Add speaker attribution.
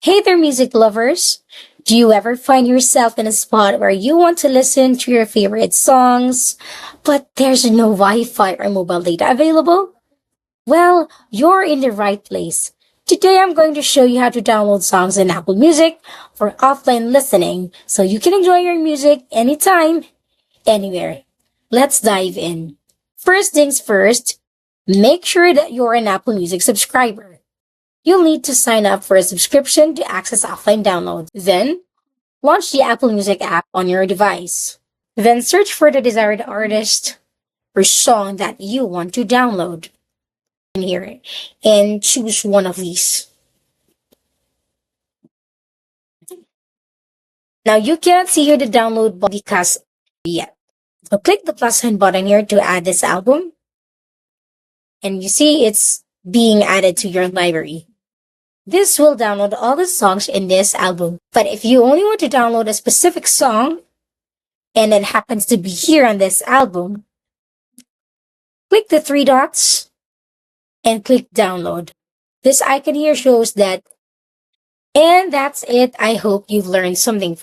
Speaker 1: Hey there, music lovers! Do you ever find yourself in a spot where you want to listen to your favorite songs, but there's no Wi Fi or mobile data available? Well, you're in the right place. Today I'm going to show you how to download songs in Apple Music for offline listening so you can enjoy your music anytime, anywhere. Let's dive in. First things first, make sure that you're an Apple Music subscriber. You'll need to sign up for a subscription to access offline downloads. Then, launch the Apple Music app on your device. Then search for the desired artist or song that you want to download in here and choose one of these. Now you cannot see here the download button because yet. So click the plus sign button here to add this album. And you see it's being added to your library. This will download all the songs in this album. But if you only want to download a specific song, and it happens to be here on this album, click the three dots and click download. This icon here shows that. And that's it. I hope you've learned something